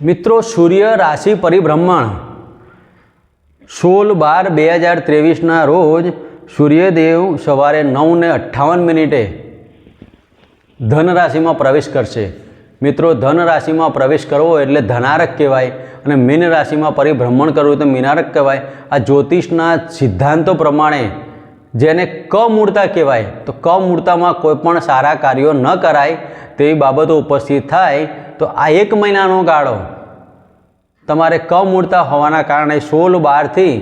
મિત્રો, સૂર્ય રાશિ પરિભ્રમણ 16/12/2023ના રોજ સૂર્યદેવ સવારે 9:58 ધન રાશિમાં પ્રવેશ કરશે। મિત્રો, ધન રાશિમાં પ્રવેશ કરવો એટલે ધનારક કહેવાય અને મીન રાશિમાં પરિભ્રમણ કરવું તો મીનારક કહેવાય। આ જ્યોતિષના સિદ્ધાંતો પ્રમાણે જેને કમૂળતા કહેવાય, તો કમૂળતામાં કોઈ પણ સારા કાર્યો ન કરાય તેવી બાબતો ઉપસ્થિત થાય। તો આ 1 મહિનાનો ગાળો તમારે કમૂળતા હોવાના કારણે 16/12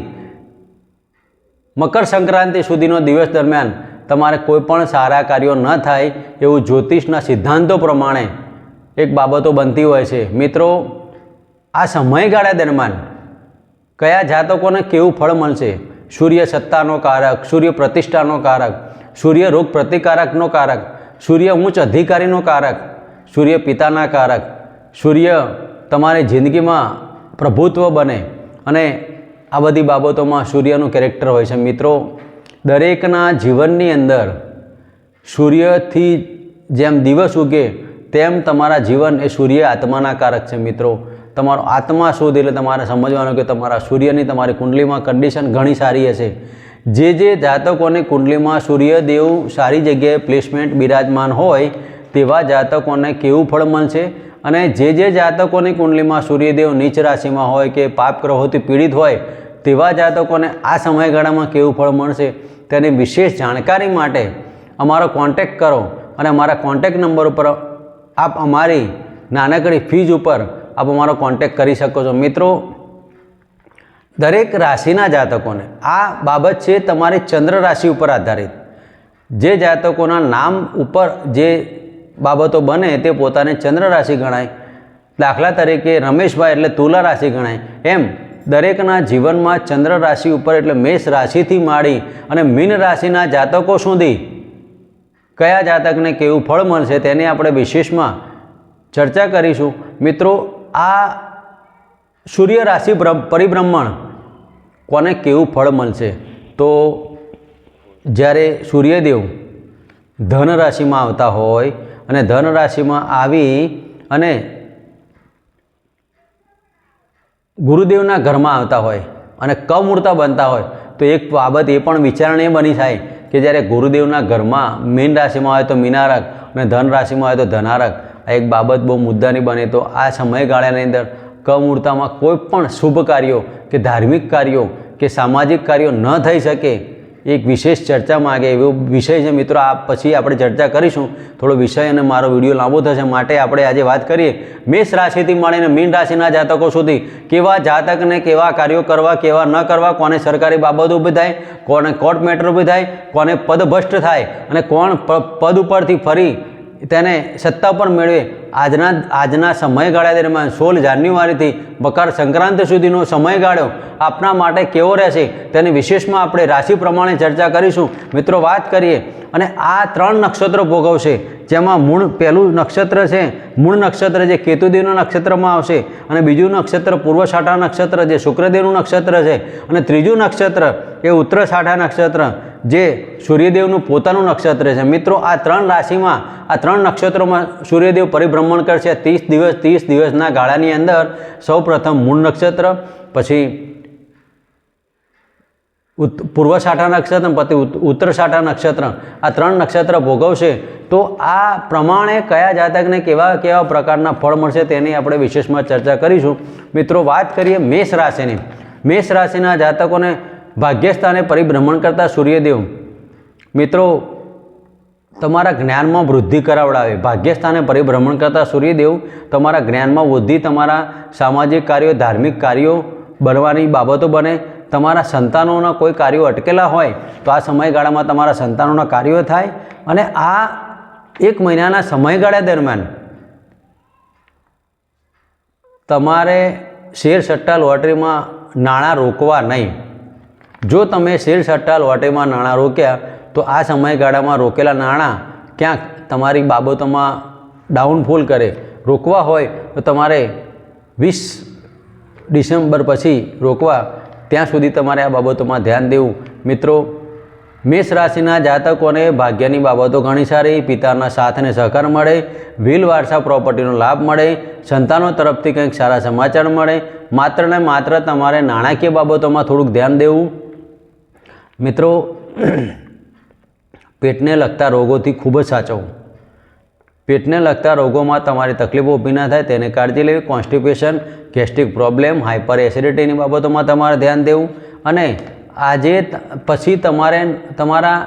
મકર સંક્રાંતિ સુધીનો દિવસ દરમિયાન તમારે કોઈ પણ સારા કાર્યો ન થાય એવું જ્યોતિષના સિદ્ધાંતો પ્રમાણે એક બાબતો બનતી હોય છે। મિત્રો, આ સમયગાળા દરમિયાન કયા જાતકોને કેવું ફળ મળશે? સૂર્ય સત્તાનો કારક, સૂર્ય પ્રતિષ્ઠાનો કારક, સૂર્ય રોગ પ્રતિકારકનો કારક, સૂર્ય ઉચ્ચ અધિકારીનો કારક, સૂર્ય પિતાના કારક, સૂર્ય તમારી જિંદગીમાં પ્રભુત્વ બને અને આ બધી બાબતોમાં સૂર્યનું કેરેક્ટર હોય છે। મિત્રો, દરેકના જીવનની અંદર સૂર્યથી જેમ દિવસ ઉગે તેમ તમારા જીવન એ સૂર્ય આત્માના કારક છે। મિત્રો, તમારો આત્મા શોધ એટલે તમારે સમજવાનું કે તમારા સૂર્યની તમારી કુંડલીમાં કન્ડિશન ઘણી સારી હશે। જે જાતકોની કુંડલીમાં સૂર્યદેવ સારી જગ્યાએ પ્લેસમેન્ટ બિરાજમાન હોય તેવા જાતકોને કેવું ફળ મળશે અને જે જાતકોની કુંડલીમાં સૂર્યદેવ નીચ રાશિમાં હોય કે પાપ ગ્રહોથી પીડિત હોય તેવા જાતકોને આ સમયગાળામાં કેવું ફળ મળશે તેની વિશેષ જાણકારી માટે અમારો કોન્ટેક્ટ કરો અને અમારા કોન્ટેક્ટ નંબર ઉપર આપ અમારી નાનકડી ફીઝ ઉપર આપ અમારો કોન્ટેક્ટ કરી શકો છો। મિત્રો, દરેક રાશિના જાતકોને આ બાબત છે તમારી ચંદ્ર રાશિ ઉપર આધારિત। જે જાતકોના નામ ઉપર જે બાબતો બને તે પોતાને ચંદ્ર રાશિ ગણાય। દાખલા તરીકે રમેશભાઈ એટલે તુલા રાશિ ગણાય। એમ દરેકના જીવનમાં ચંદ્ર રાશિ ઉપર એટલે મેષ રાશિથી માંડી અને મીન રાશિના જાતકો સુધી કયા જાતકને કેવું ફળ મળશે તેની આપણે વિશેષમાં ચર્ચા કરીશું। મિત્રો, આ સૂર્ય રાશિ પરિભ્રમણ કોને કેવું ફળ મળશે? તો જ્યારે સૂર્યદેવ ધન રાશિમાં આવતા હોય અને ધન રાશિમાં આવી અને ગુરુદેવના ઘરમાં આવતા હોય અને કમૂળતા બનતા હોય તો એક બાબત એ પણ વિચારણીય બની થાય કે જ્યારે ગુરુદેવના ઘરમાં મીન રાશિમાં હોય તો મીનારક અને ધન રાશિમાં હોય તો ધનારક, આ એક બાબત બહુ મુદ્દાની બને। તો આ સમયગાળાની અંદર કમૂળતામાં કોઈ પણ શુભ કાર્યો કે ધાર્મિક કાર્યો કે સામાજિક કાર્યો ન થઈ શકે એક વિશેષ ચર્ચા માગે એવો વિષય છે। મિત્રો, આ પછી આપણે ચર્ચા કરીશું। થોડો વિષય અને મારો વિડીયો લાંબો થશે માટે આપણે આજે વાત કરીએ મેષ રાશિથી મળીને મીન રાશિના જાતકો સુધી કેવા જાતકને કેવા કાર્યો કરવા, કેવા ન કરવા, કોને સરકારી બાબતો ઊભી થાય, કોને કોર્ટ મેટર ઊભી થાય, કોને પદભ્રષ્ટ થાય અને કોણ પદ ઉપરથી ફરી તેને સત્તા પર મેળવે। આજના સમયગાળા દરમિયાન 16 જાન્યુઆરીથી મકર સંક્રાંતિ સુધીનો સમયગાળો આપના માટે કેવો રહેશે તેની વિશેષમાં આપણે રાશિ પ્રમાણે ચર્ચા કરીશું। મિત્રો, વાત કરીએ અને આ 3 નક્ષત્રો ભોગવશે જેમાં પહેલું નક્ષત્ર છે મૂળ નક્ષત્ર જે કેતુદેવના નક્ષત્રમાં આવશે અને બીજું નક્ષત્ર પૂર્વષાઢા નક્ષત્ર જે શુક્રદેવનું નક્ષત્ર છે અને ત્રીજું નક્ષત્ર એ ઉત્તરાષાઢા નક્ષત્ર જે સૂર્યદેવનું પોતાનું નક્ષત્ર છે। મિત્રો, આ 3 રાશિમાં આ 3 નક્ષત્રોમાં સૂર્યદેવ પરિભ્રમણ કરશે 30 દિવસના ગાળાની અંદર। સૌપ્રથમ મૂળ નક્ષત્ર, પછી પૂર્વષાઢા નક્ષત્ર, પછી ઉત્તરાષાઢા નક્ષત્ર, આ 3 નક્ષત્ર ભોગવશે। તો આ પ્રમાણે કયા જાતકને કેવા પ્રકારના ફળ મળશે તેની આપણે વિશેષમાં ચર્ચા કરીશું। મિત્રો, વાત કરીએ મેષ રાશિની। મેષ રાશિના જાતકોને ભાગ્યસ્થાને પરિભ્રમણ કરતા સૂર્યદેવ મિત્રો તમારા જ્ઞાનમાં વૃદ્ધિ કરાવડાવે। ભાગ્યસ્થાને પરિભ્રમણ કરતા સૂર્યદેવ તમારા જ્ઞાનમાં વૃદ્ધિ, તમારા સામાજિક કાર્યો, ધાર્મિક કાર્યો બનવાની બાબતો બને। તમારા સંતાનોના કોઈ કાર્યો અટકેલા હોય તો આ સમયગાળામાં તમારા સંતાનોના કાર્યો થાય અને આ 1 મહિનાના સમયગાળા દરમિયાન તમારે શેર સટ્ટા લોટરીમાં નાણાં રોકવા નહીં। જો તમે શેર સટ્ટા લોટરીમાં નાણાં રોક્યા તો આ સમયગાળામાં રોકેલા નાણાં ક્યાંક તમારી બાબતોમાં ડાઉનફોલ કરે। રોકવા હોય તો તમારે 20 ડિસેમ્બર પછી રોકવા, ત્યાં સુધી તમારે આ બાબતોમાં ધ્યાન દેવું। મિત્રો, મેષ રાશિના જાતકોને ભાગ્યની બાબતો ઘણી સારી, પિતાના સાથ અને સહકાર મળે, વ્હીલ વારસા પ્રોપર્ટીનો લાભ મળે, સંતાનો તરફથી કંઈક સારા સમાચાર મળે. માત્ર ને માત્ર તમારે નાણાકીય બાબતોમાં થોડુંક ધ્યાન દેવું. મિત્રો, પેટને લગતા રોગોથી ખૂબ જ સાચવવું. પેટને લગતા રોગોમાં તમારી તકલીફો ઊભી ના થાય તેની કાળજી લેવી. કોન્સ્ટિપેશન, ગેસ્ટ્રિક પ્રોબ્લેમ, હાઇપર એસિડિટીની બાબતોમાં તમારે ધ્યાન દેવું. અને આજે પછી તમારે તમારા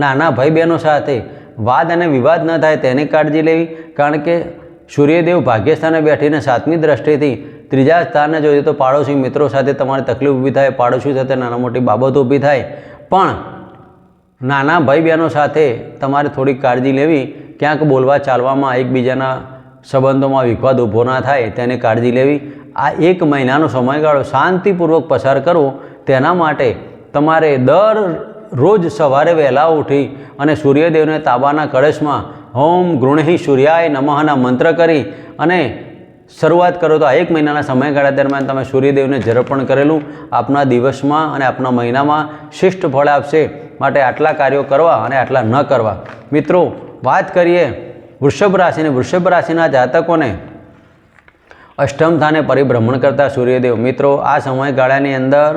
નાના ભાઈ બહેનો સાથે વાદ અને વિવાદ ન થાય તેની કાળજી લેવી. કારણ કે સૂર્યદેવ ભાગ્યસ્થાને બેઠીને 7મી દ્રષ્ટિથી 3જા સ્થાને જોઈએ તો પાડોશી મિત્રો સાથે તમારી તકલીફ ઊભી થાય, પાડોશી સાથે નાના મોટી બાબતો ઊભી થાય. પણ નાના ભાઈ બહેનો સાથે તમારે થોડીક કાળજી લેવી. ક્યાંક બોલવા ચાલવામાં એકબીજાના સંબંધોમાં વિવાદ ઊભો ના થાય તેની કાળજી લેવી. આ 1 મહિનાનો સમયગાળો શાંતિપૂર્વક પસાર કરવો. તેના માટે તમારે દરરોજ સવારે વહેલા ઉઠી અને સૂર્યદેવને તાંબાના કળશમાં ઓમ ગૃણહિ સૂર્યાય નમઃના મંત્ર કરી અને શરૂઆત કરો તો આ 1 મહિનાના સમયગાળા દરમિયાન તમે સૂર્યદેવને જર્પણ કરેલું આપના દિવસમાં અને આપના મહિનામાં શિષ્ટ ફળ આપશે. માટે આટલા કાર્યો કરવા અને આટલા ન કરવા. મિત્રો, વાત કરીએ વૃષભ રાશિની. વૃષભ રાશિના જાતકોને અષ્ટમ સ્થાને પરિભ્રમણ કરતા સૂર્યદેવ. મિત્રો, આ સમયગાળાની અંદર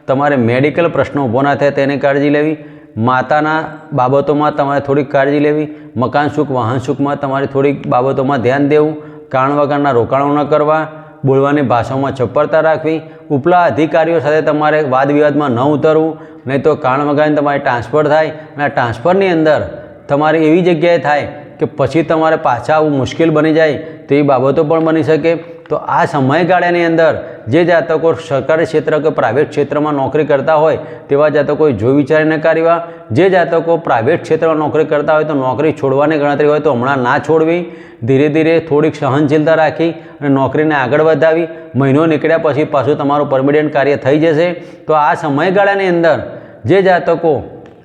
તમારે મેડિકલ પ્રશ્નો ઊભો ના થાય તેની કાળજી લેવી. માતાના બાબતોમાં તમારે થોડીક કાળજી લેવી. મકાન સુખ, વાહન સુખમાં તમારે થોડીક બાબતોમાં ધ્યાન દેવું. કારણ વગરના રોકાણો ન કરવા. બોલવાની ભાષામાં ચપળતા રાખવી. ઉપલા અધિકારીઓ સાથે તમારે વાદ વિવાદમાં ન ઉતરવું, નહીં તો કારણ વગરની તમારી ટ્રાન્સફર થાય અને આ ટ્રાન્સફરની અંદર તમારે એવી જગ્યાએ થાય કે પછી તમારે પાછા આવવું મુશ્કેલ બની જાય તેવી બાબતો પણ બની શકે. તો આ સમયગાળાની અંદર જે જાતકો સરકારી ક્ષેત્ર કે પ્રાઇવેટ ક્ષેત્રમાં નોકરી કરતા હોય તેવા જાતકોએ જોઈ વિચારીને કરવા. જે જાતકો પ્રાઇવેટ ક્ષેત્રમાં નોકરી કરતા હોય તો નોકરી છોડવાની ગણતરી હોય તો હમણાં ના છોડવી. ધીરે ધીરે થોડીક સહનશીલતા રાખી અને નોકરીને આગળ વધાવી. મહિનો નીકળ્યા પછી પાછું તમારું પરમિનન્ટ કાર્ય થઈ જશે. તો આ સમયગાળાની અંદર જે જાતકો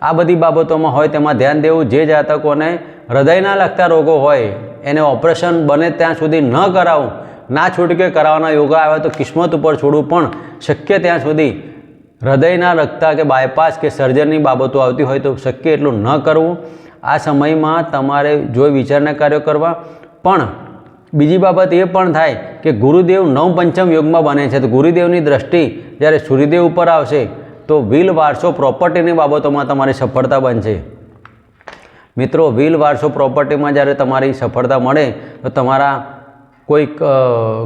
આ બધી બાબતોમાં હોય તેમાં ધ્યાન દેવું. જે જાતકોને હૃદયના લગતા રોગો હોય એને ઓપરેશન બને ત્યાં સુધી ન કરાવવું. ના છૂટકે કરાવવાના યોગા આવે તો કિસ્મત ઉપર છોડવું, પણ શક્ય ત્યાં સુધી હૃદયના લગતા કે બાયપાસ કે સર્જરીની બાબતો આવતી હોય તો શક્ય એટલું ન કરવું. આ સમયમાં તમારે જોઈ વિચારને કાર્યો કરવા. પણ બીજી બાબત એ પણ થાય કે ગુરુદેવ 9 પંચમ યોગમાં બને છે. તો ગુરુદેવની દ્રષ્ટિ જ્યારે સૂર્યદેવ ઉપર આવશે તો વ્હીલ વારસો પ્રોપર્ટીની બાબતોમાં તમારી સફળતા બનશે. મિત્રો, વ્હીલ વારસો પ્રોપર્ટીમાં જ્યારે તમારી સફળતા મળે તો તમારા કોઈક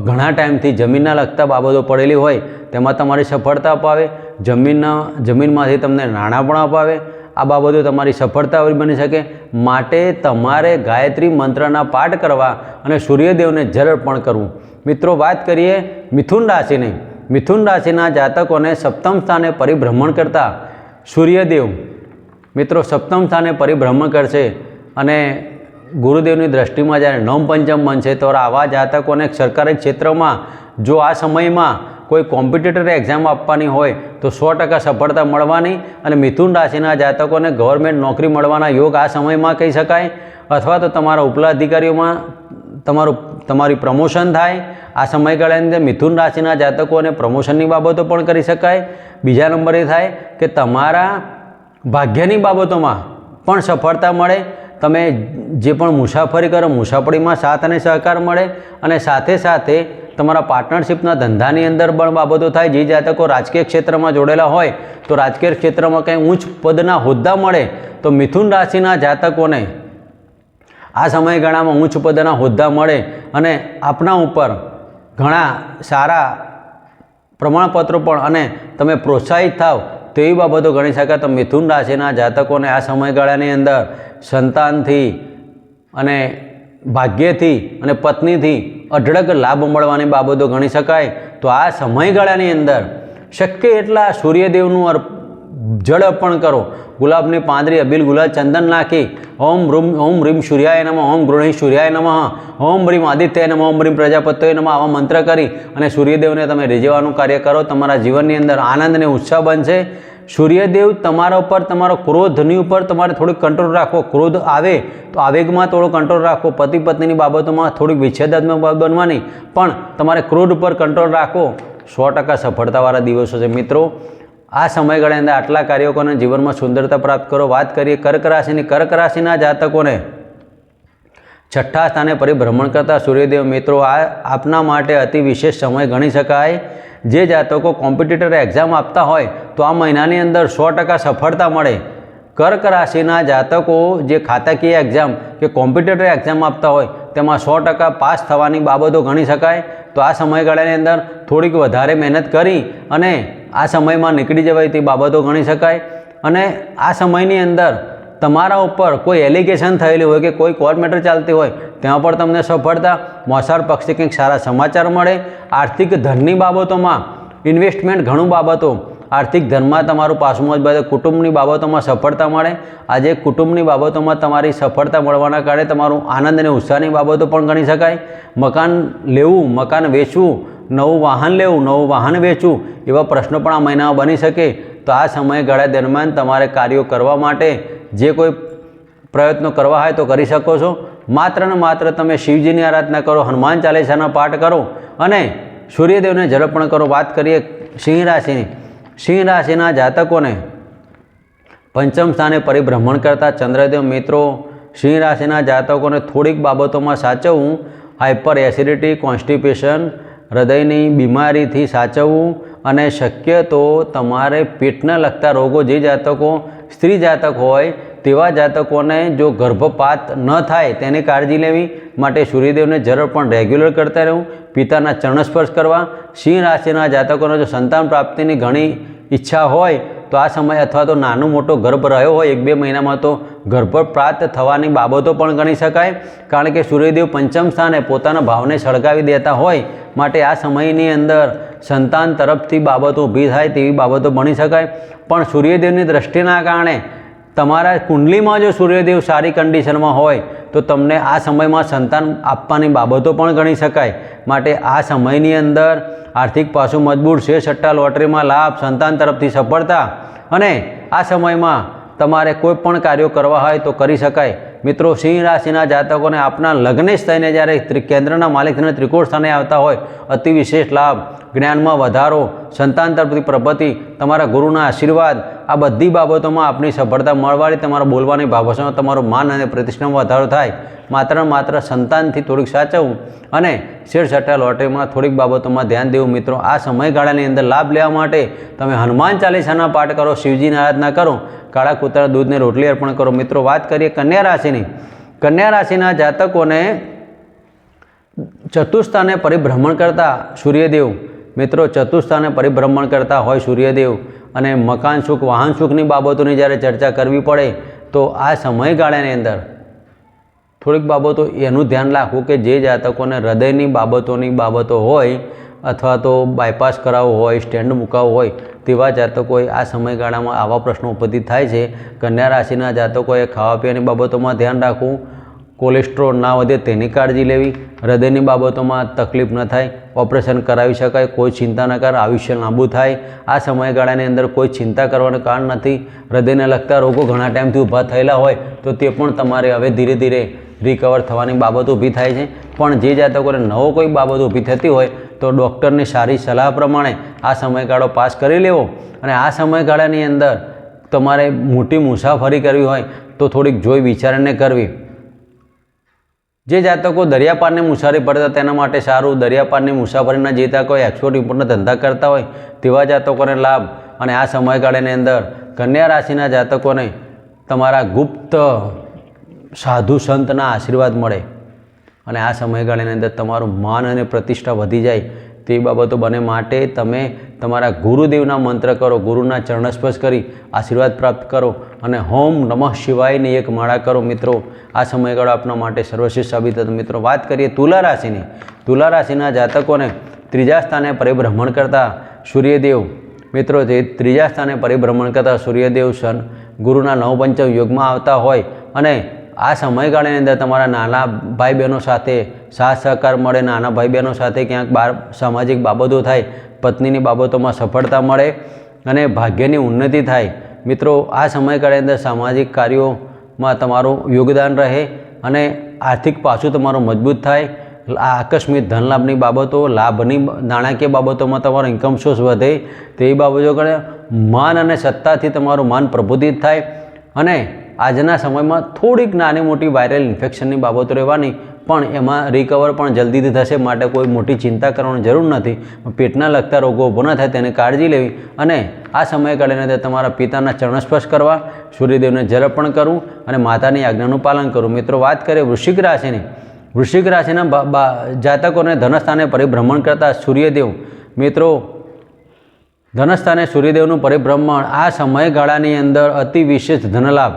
ઘણા ટાઈમથી જમીનના લગતા બાબતો પડેલી હોય તેમાં તમારી સફળતા અપાવે. જમીનમાંથી તમને નાણાં પણ અપાવે. આ બાબતો તમારી સફળતા બની શકે. માટે તમારે ગાયત્રી મંત્રના પાઠ કરવા અને સૂર્યદેવને જર્પણ કરવું. મિત્રો, વાત કરીએ મિથુન રાશિની. મિથુન રાશિના જાતકોને 7મ સ્થાને પરિભ્રમણ કરતા સૂર્યદેવ. મિત્રો, 7મ સ્થાને પરિભ્રમણ કરશે અને ગુરુદેવની દ્રષ્ટિમાં જ્યારે 9 પંચમ બનશે તો આવા જાતકોને સરકારી ક્ષેત્રમાં જો આ સમયમાં કોઈ કોમ્પિટિટર એક્ઝામ આપવાની હોય તો 100% સફળતા મળવાની. અને મિથુન રાશિના જાતકોને ગવર્મેન્ટ નોકરી મળવાના યોગ આ સમયમાં કહી શકાય. અથવા તો તમારા ઉપલા અધિકારીઓમાં તમારી પ્રમોશન થાય. આ સમયગાળાની અંદર મિથુન રાશિના જાતકોને પ્રમોશનની બાબતો પણ કરી શકાય. બીજા નંબરે થાય કે તમારા ભાગ્યની બાબતોમાં પણ સફળતા મળે. તમે જે પણ મુસાફરી કરો મુસાફરીમાં સાથ અને સહકાર મળે. અને સાથે સાથે તમારા પાર્ટનરશિપના ધંધાની અંદર પણ બાબતો થાય. જે જાતકો રાજકીય ક્ષેત્રમાં જોડેલા હોય તો રાજકીય ક્ષેત્રમાં કંઈ ઉચ્ચ પદના હોદ્દા મળે તો મિથુન રાશિના જાતકોને આ સમયગાળામાં ઉચ્ચ પદના હોદ્દા મળે અને આપના ઉપર ઘણા સારા પ્રમાણપત્રો પણ અને તમે પ્રોત્સાહિત થાવ તેવી બાબતો ગણી શકાય. તો મિથુન રાશિના જાતકોને આ સમયગાળાની અંદર સંતાનથી અને ભાગ્યથી અને પત્નીથી અઢળક લાભ મળવાની બાબતો ગણી શકાય. તો આ સમયગાળાની અંદર શક્ય એટલા સૂર્યદેવનું જળ અર્પણ કરો. ગુલાબની પાંદડી, અબીલ, ગુલાબ, ચંદન નાખી ઓમ રીમ સૂર્યાય નમઃ, ઓમ ગૃણહિ સૂર્યાય નમઃ, ઓમ રીમ આદિત્યાય નમઃ, ઓમ રીમ પ્રજાપત્યોય નમઃ આવા મંત્ર કરી અને સૂર્યદેવને તમે રીઝવવાનું કાર્ય કરો. તમારા જીવનની અંદર આનંદ અને ઉત્સાહ બનશે. સૂર્યદેવ તમારા ઉપર, તમારો ક્રોધની ઉપર તમારે થોડીક કંટ્રોલ રાખવો. ક્રોધ આવે તો આવેગમાં થોડો કંટ્રોલ રાખવો. પતિ પત્નીની બાબતોમાં થોડીક વિચ્છેદાત્મક બાબત બનવાની, પણ તમારે ક્રોધ ઉપર કંટ્રોલ રાખવો. 100% સફળતાવાળા દિવસો છે. મિત્રો, આ સમયગાળાની અંદર આટલા કાર્યો કરો અને જીવનમાં સુંદરતા પ્રાપ્ત કરો. વાત કરીએ કર્ક રાશિની. કર્ક રાશિના જાતકોને છઠ્ઠા સ્થાને પરિભ્રમણ કરતા સૂર્યદેવ મિત્રો આ આપના માટે અતિ વિશેષ સમય ગણી શકાય. જે જાતકો કોમ્પિટિટર એક્ઝામ આપતા હોય તો આ મહિનાની અંદર 100% સફળતા મળે. કર્ક રાશિના જાતકો જે ખાતાકીય એક્ઝામ કે કોમ્પિટિટર એક્ઝામ આપતા હોય તેમાં 100% પાસ થવાની બાબતો ગણી શકાય. તો આ સમયગાળાની અંદર થોડીક વધારે મહેનત કરી અને આ સમયમાં નીકળી જવાય તે બાબતો ગણી શકાય. અને આ સમયની અંદર તમારા ઉપર કોઈ એલિગેશન થયેલી હોય કે કોઈ કોર્ટ મેટર ચાલતી હોય ત્યાં પણ તમને સફળતા. મોસાળ પક્ષથી કંઈક સારા સમાચાર મળે. આર્થિક ધનની બાબતોમાં ઇન્વેસ્ટમેન્ટ ઘણું બાબતો આર્થિક ધનમાં તમારું પાસું મજબૂત. કુટુંબની બાબતોમાં સફળતા મળે. આજે કુટુંબની બાબતોમાં તમારી સફળતા મળવાના કારણે તમારું આનંદ અને ઉત્સાહની બાબતો પણ ગણી શકાય. મકાન લેવું, મકાન વેચવું, નવું વાહન લેવું, નવું વાહન વેચવું એવા પ્રશ્નો પણ આ મહિનામાં બની શકે. તો આ સમયગાળા દરમિયાન તમારે કાર્યો કરવા માટે જે કોઈ પ્રયત્નો કરવા હોય તો કરી શકો છો. માત્ર ને માત્ર તમે શિવજીની આરાધના કરો, હનુમાન ચાલીસાના પાઠ કરો અને સૂર્યદેવને જળપણ કરો. વાત કરીએ સિંહ રાશિની. સિંહ રાશિના જાતકોને પંચમ સ્થાને પરિભ્રમણ કરતા ચંદ્રદેવ મિત્રો સિંહ રાશિના જાતકોને થોડીક બાબતોમાં સાચવવું. હાઇપર એસિડિટી, કોન્સ્ટિપેશન, હૃદયની બીમારીથી સાચવવું અને શક્ય તો તમારે પેટને લગતા રોગો જે જાતકો સ્ત્રી જાતક હોય તેવા જાતકોને જો ગર્ભપાત ન થાય તેની કાળજી લેવી માટે સૂર્યદેવને જરૂર પણ રેગ્યુલર કરતા રહેવું. પિતાના ચરણસ્પર્શ કરવા. સિંહ રાશિના જાતકોને જો સંતાન પ્રાપ્તિની ઘણી ઈચ્છા હોય તો આ સમય અથવા તો નાનો મોટો ગર્ભ રહ્યો હોય 1-2 મહિનામાં તો ગર્ભ પ્રાપ્ત થવાની બાબતો પણ ગણી શકાય. કારણ કે સૂર્યદેવ પંચમ સ્થાને પોતાના ભાવને સળગાવી દેતા હોય માટે આ સમયની અંદર સંતાન તરફથી બાબતો ઊભી થાય તેવી બાબતો બની શકાય. પણ સૂર્યદેવની દૃષ્ટિના કારણે તમારા કુંડલીમાં જો સૂર્યદેવ સારી કન્ડિશનમાં હોય તો તમને આ સમયમાં સંતાન આપવાની બાબતો પણ ગણી શકાય. માટે આ સમયની અંદર આર્થિક પાસું મજબૂત, શેર સટ્ટા લોટરીમાં લાભ, સંતાન તરફથી સફળતા અને આ સમયમાં તમારે કોઈ પણ કાર્યો કરવા હોય તો કરી શકાય. મિત્રો સિંહ રાશિના જાતકોને આપના લગ્નેશ થઈને જ્યારે કેન્દ્રના માલિક થઈને ત્રિકોણ સ્થાને આવતા હોય અતિ વિશેષ લાભ, જ્ઞાનમાં વધારો, સંતાન તરફથી પ્રગતિ, તમારા ગુરુના આશીર્વાદ આ બધી બાબતોમાં આપની સફળતા મળવાની, તમારા બોલવાની ભાષામાં તમારું માન અને પ્રતિષ્ઠામાં વધારો થાય. માત્ર સંતાનથી થોડીક સાચવવું અને શેર સટ્ટા લોટરીમાં થોડીક બાબતોમાં ધ્યાન દેવું. મિત્રો આ સમયગાળાની અંદર લાભ લેવા માટે તમે હનુમાન ચાલીસાના પાઠ કરો, શિવજીની આરાધના કરો, કાળા કૂતરા દૂધને રોટલી અર્પણ કરો. મિત્રો વાત કરીએ કન્યા રાશિની. કન્યા રાશિના જાતકોને ચતુર્સ્થાને પરિભ્રમણ કરતા સૂર્યદેવ મિત્રો ચતુર્સ્થાને પરિભ્રમણ કરતા હોય સૂર્યદેવ અને મકાન સુખ, વાહન સુખની બાબતોની જ્યારે ચર્ચા કરવી પડે તો આ સમયગાળાની અંદર થોડીક બાબતો એનું ધ્યાન રાખવું કે જે જાતકોને હૃદયની બાબતો હોય અથવા તો બાયપાસ કરાવવું હોય, સ્ટેન્ડ મુકાવવું હોય તેવા જાતકોએ આ સમયગાળામાં આવા પ્રશ્નો ઉપસ્થિત થાય છે. કન્યા રાશિના જાતકોએ ખાવા પીવાની બાબતોમાં ધ્યાન રાખવું, કોલેસ્ટ્રોલ ના વધે તેની કાળજી લેવી, હૃદયની બાબતોમાં તકલીફ ન થાય, ઓપરેશન કરાવી શકાય, કોઈ ચિંતા ન કર, આયુષ્ય લાંબુ થાય. આ સમયગાળાની અંદર કોઈ ચિંતા કરવાનું કારણ નથી. હૃદયને લગતા રોગો ઘણા ટાઈમથી ઊભા થયેલા હોય તો તે પણ તમારે હવે ધીરે ધીરે રિકવર થવાની બાબત ઊભી થાય છે. પણ જે જાતકોને નવો કોઈ બાબત ઊભી થતી હોય તો ડૉક્ટરની સારી સલાહ પ્રમાણે આ સમયગાળો પાસ કરી લેવો. અને આ સમયગાળાની અંદર તમારે મોટી મુસાફરી કરવી હોય તો થોડીક જોઈ વિચારીને કરવી. જે જાતકો દરિયાપારની મુસાફરી પડતા તેના માટે સારું. દરિયાપારની મુસાફરીના જે જાતકો એક્સપોર્ટ ઇમ્પોર્ટના ધંધા કરતા હોય તેવા જાતકોને લાભ. અને આ સમયગાળાની અંદર કન્યા રાશિના જાતકોને તમારા ગુપ્ત સાધુ સંતના આશીર્વાદ મળે અને આ સમયગાળાની અંદર તમારું માન અને પ્રતિષ્ઠા વધી જાય તે બાબતો બને. માટે તમે તમારા ગુરુદેવના મંત્ર કરો, ગુરુના ચરણસ્પર્શ કરી આશીર્વાદ પ્રાપ્ત કરો અને હોમ નમઃ શિવાયની એક માળા કરો. મિત્રો આ સમયગાળો આપણા માટે સર્વશ્રેષ્ઠ સાબિત થતો. મિત્રો વાત કરીએ તુલા રાશિની. તુલા રાશિના જાતકોને ત્રીજા સ્થાને પરિભ્રમણ કરતા સૂર્યદેવ મિત્રો જે ત્રીજા સ્થાને પરિભ્રમણ કરતા સૂર્યદેવ ગુરુના નવપંચમ યોગમાં આવતા હોય અને આ સમયગાળાની અંદર તમારા નાના ભાઈ બહેનો સાથે સાથ સહકાર મળે, નાના ભાઈ બહેનો સાથે ક્યાંક બહાર સામાજિક બાબતો થાય, પત્નીની બાબતોમાં સફળતા મળે અને ભાગ્યની ઉન્નતિ થાય. મિત્રો આ સમયગાળાની અંદર સામાજિક કાર્યોમાં તમારું યોગદાન રહે અને આર્થિક પાસું તમારું મજબૂત થાય. આકસ્મિક ધનલાભની બાબતો, લાભની નાણાકીય બાબતોમાં તમારો ઇન્કમ સોર્સ વધે તેવી બાબતો કરે. માન અને સત્તાથી તમારું માન પ્રબુદ્ધિત થાય. અને આજના સમયમાં થોડીક નાની મોટી વાયરલ ઇન્ફેક્શનની બાબતો રહેવાની, પણ એમાં રિકવર પણ જલ્દીથી થશે, માટે કોઈ મોટી ચિંતા કરવાની જરૂર નથી. પેટના લગતા રોગો ઊભો ન થાય તેની કાળજી લેવી. અને આ સમયગાળાની તમારા પિતાના ચરણસ્પર્શ કરવા, સૂર્યદેવને જળ અર્પણ કરવું અને માતાની આજ્ઞાનું પાલન કરવું. મિત્રો, વાત કરીએ વૃશ્ચિક રાશિની. વૃશ્ચિક રાશિના જાતકોને ધનસ્થાને પરિભ્રમણ કરતા સૂર્યદેવ. મિત્રો, ધનસ્થાને સૂર્યદેવનું પરિભ્રમણ આ સમયગાળાની અંદર અતિ વિશેષ ધનલાભ,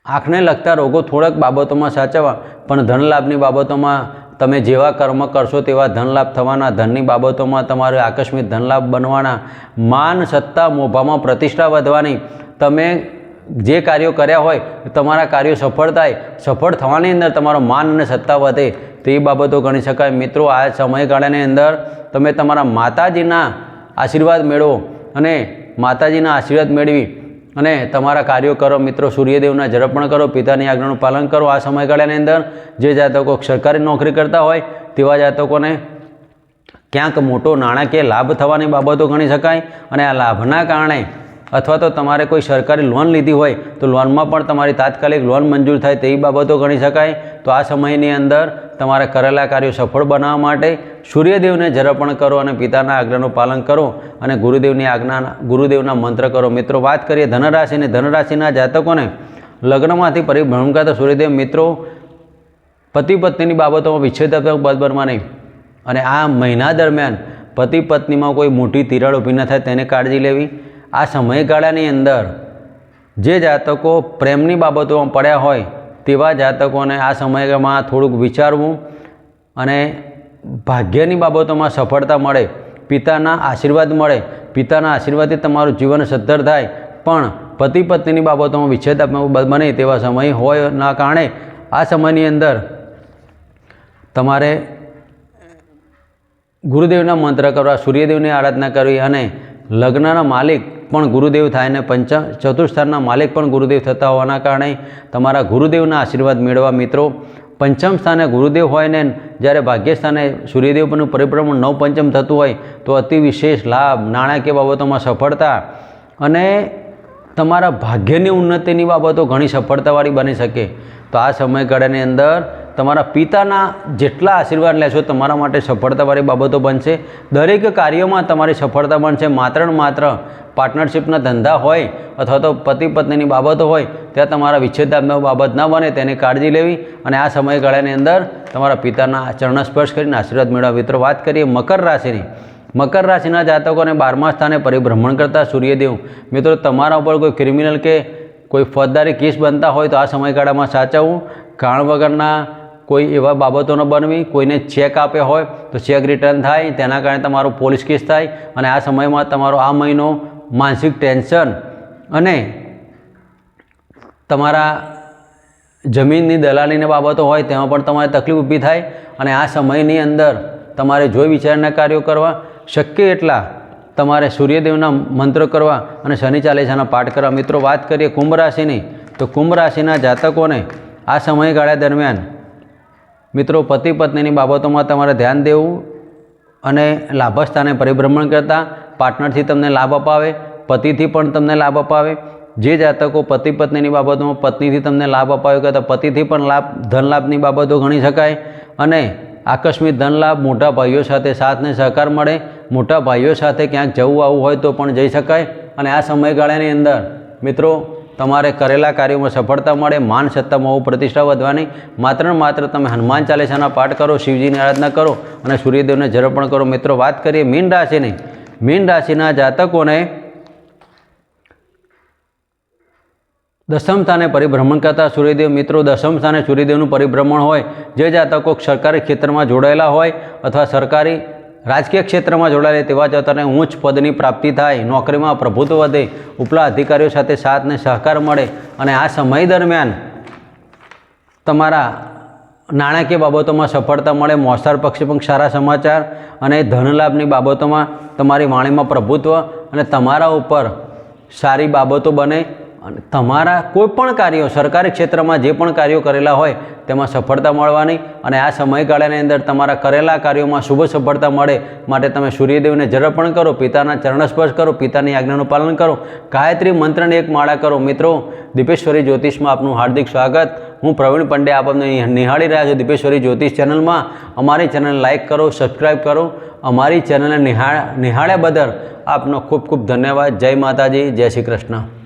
આંખને લગતા રોગો થોડાક બાબતોમાં સાચવવા, પણ ધનલાભની બાબતોમાં તમે જેવા કર્મ કરશો તેવા ધનલાભ થવાના. ધનની બાબતોમાં તમારે આકસ્મિક ધનલાભ બનવાના. માન, સત્તા, મોભામાં પ્રતિષ્ઠા વધવાની. તમે જે કાર્યો કર્યા હોય તમારા કાર્યો સફળ થાય, સફળ થવાની અંદર તમારો માન અને સત્તા વધે તેવી બાબતો ગણી શકાય. મિત્રો, આ સમયગાળાની અંદર તમે તમારા માતાજીના આશીર્વાદ મેળવો અને માતાજીના આશીર્વાદ મેળવી અને તમારા કાર્યો કરો. મિત્રો, સૂર્યદેવના જળ અર્પણ કરો, પિતાની આજ્ઞાનું પાલન કરો. આ સમયગાળાની અંદર જે જાતકો સરકારી નોકરી કરતા હોય તેવા જાતકોને ક્યાંક મોટો નાણાકીય લાભ થવાની બાબતો ગણી શકાય. અને આ લાભના કારણે અથવા તો તમારે કોઈ સરકારી લોન લીધી હોય તો લોનમાં પણ તમારી તાત્કાલિક લોન મંજૂર થાય તેવી બાબતો ગણી શકાય. તો આ સમયની અંદર તમારા કરેલા કાર્યો સફળ બનાવવા માટે સૂર્યદેવને જળ અર્પણ કરો અને પિતાના આજ્ઞાનું પાલન કરો અને ગુરુદેવના મંત્ર કરો. મિત્રો, વાત કરીએ ધનરાશિની. ધનરાશિના જાતકોને લગ્નમાંથી પરિભ્રમણ કરતા સૂર્યદેવ. મિત્રો, પતિ પત્નીની બાબતોમાં વિચ્છેદાત્મક બદ બનવા નહીં. અને આ મહિના દરમિયાન પતિ પત્નીમાં કોઈ મોટી તિરાડ ઊભી ન થાય તેની કાળજી લેવી. આ સમયગાળાની અંદર જે જાતકો પ્રેમની બાબતોમાં પડ્યા હોય તેવા જાતકોને આ સમયમાં થોડુંક વિચારવું અને ભાગ્યની બાબતોમાં સફળતા મળે, પિતાના આશીર્વાદ મળે. પિતાના આશીર્વાદથી તમારું જીવન સદ્ધર થાય. પણ પતિ પત્નીની બાબતોમાં વિચ્છેદાત્મક બને તેવા સમય હોયના કારણે આ સમયની અંદર તમારે ગુરુદેવના મંત્ર કરવા, સૂર્યદેવની આરાધના કરવી અને લગ્નના માલિક પણ ગુરુદેવ થાય અને ચતુર્સ્થાનના માલિક પણ ગુરુદેવ થતા હોવાના કારણે તમારા ગુરુદેવના આશીર્વાદ મેળવવા. મિત્રો, પંચમ સ્થાને ગુરુદેવ હોય ને જ્યારે ભાગ્ય સ્થાને સૂર્યદેવ પરનું પરિભ્રમણ નવ પંચમ થતું હોય તો અતિ વિશેષ લાભ, નાણાકીય બાબતોમાં સફળતા અને તમારા ભાગ્યની ઉન્નતિની બાબતો ઘણી સફળતાવાળી બની શકે. તો આ સમયગાળાની અંદર તમારા પિતાના જેટલા આશીર્વાદ લેશો તમારા માટે સફળતાવાળી બાબતો બનશે. દરેક કાર્યોમાં તમારી સફળતા બનશે. માત્ર ને માત્ર પાર્ટનરશિપના ધંધા હોય અથવા તો પતિ પત્નીની બાબતો હોય ત્યાં તમારા વિચ્છેદાત્મક બાબત ન બને તેની કાળજી લેવી અને આ સમયગાળાની અંદર તમારા પિતાના ચરણસ્પર્શ કરીને આશીર્વાદ મેળવવા. મિત્રો, વાત કરીએ મકર રાશિની. મકર રાશિના જાતકોને 12મા સ્થાને પરિભ્રમણ કરતા સૂર્યદેવ. મિત્રો, તમારા ઉપર કોઈ ક્રિમિનલ કે કોઈ ફોજદારી કેસ બનતા હોય તો આ સમયગાળામાં સાચવવું. કારણ વગરના કોઈ એવા બાબતો ન બનવી. કોઈને ચેક આપ્યા હોય તો ચેક રિટર્ન થાય, તેના કારણે તમારો પોલીસ કેસ થાય અને આ સમયમાં તમારો આ મહિનો માનસિક ટેન્શન અને તમારા જમીનની દલાલીની બાબતો હોય તેમાં પણ તમારે તકલીફ ઊભી થાય. અને આ સમયની અંદર તમારે જોઈ વિચારના કાર્યો કરવા, શક્ય એટલા તમારે સૂર્યદેવના મંત્રો કરવા અને શનિ ચાલીસાના પાઠ કરવા. મિત્રો, વાત કરીએ કુંભ રાશિની. તો કુંભ રાશિના જાતકોને આ સમયગાળા દરમિયાન મિત્રો પતિ પત્નીની બાબતોમાં તમારે ધ્યાન દેવું અને લાભસ્થાને પરિભ્રમણ કરતા પાર્ટનરથી તમને લાભ અપાવે, પતિથી પણ તમને લાભ અપાવે. જે જાતકો પતિ પત્નીની બાબતોમાં પત્નીથી તમને લાભ અપાવે કરતાં પતિથી પણ ધનલાભની બાબતો ગણી શકાય. અને આકસ્મિક ધનલાભ, મોટા ભાઈઓ સાથે સાથને સહકાર મળે. મોટા ભાઈઓ સાથે ક્યાંક જવું આવવું હોય તો પણ જઈ શકાય. અને આ સમયગાળાની અંદર મિત્રો તમારે કરેલા કાર્યોમાં સફળતા મળે, માન સત્તામાં પ્રતિષ્ઠા વધવાની. માત્ર ને માત્ર તમે હનુમાન ચાલીસાના પાઠ કરો, શિવજીની આરાધના કરો અને સૂર્યદેવને જળ અર્પણ કરો. મિત્રો, વાત કરીએ મીન રાશિની. મીન રાશિના જાતકોને દસમ સ્થાને પરિભ્રમણ કરતા સૂર્યદેવ. મિત્રો, દસમ સ્થાને સૂર્યદેવનું પરિભ્રમણ હોય, જે જાતકો સરકારી ક્ષેત્રમાં જોડાયેલા હોય અથવા સરકારી રાજકીય ક્ષેત્રમાં જોડાયેલા તેવા જાતકોને ઉચ્ચ પદની પ્રાપ્તિ થાય, નોકરીમાં પ્રભુત્વ વધે, ઉપલા અધિકારીઓ સાથે સાથને સહકાર મળે. અને આ સમય દરમિયાન તમારા નાણાકીય બાબતોમાં સફળતા મળે. મોસાળ પક્ષે પણ સારા સમાચાર અને ધનલાભની બાબતોમાં તમારી વાણીમાં પ્રભુત્વ અને તમારા ઉપર સારી બાબતો બને અને તમારા કોઈપણ કાર્યો સરકારી ક્ષેત્રમાં જે પણ કાર્યો કરેલા હોય તેમાં સફળતા મળવાની અને આ સમયગાળાની અંદર તમારા કરેલા કાર્યોમાં શુભ સફળતા મળે માટે તમે સૂર્યદેવને જરપણ કરો, પિતાના ચરણ સ્પર્શ કરો, પિતાની આજ્ઞાનું પાલન કરો, ગાયત્રી મંત્રની એક માળા કરો. મિત્રો, દીપેશ્વરી જ્યોતિષમાં આપનું હાર્દિક સ્વાગત. હું પ્રવીણ પંડ્યા આપને નિહાળી રહ્યા છું દીપેશ્વરી જ્યોતિષ ચેનલમાં. અમારી ચેનલને લાઇક કરો, સબસ્ક્રાઈબ કરો. અમારી ચેનલને નિહાળ્યા બદલ આપનો ખૂબ ખૂબ ધન્યવાદ. જય માતાજી, જય શ્રી કૃષ્ણ.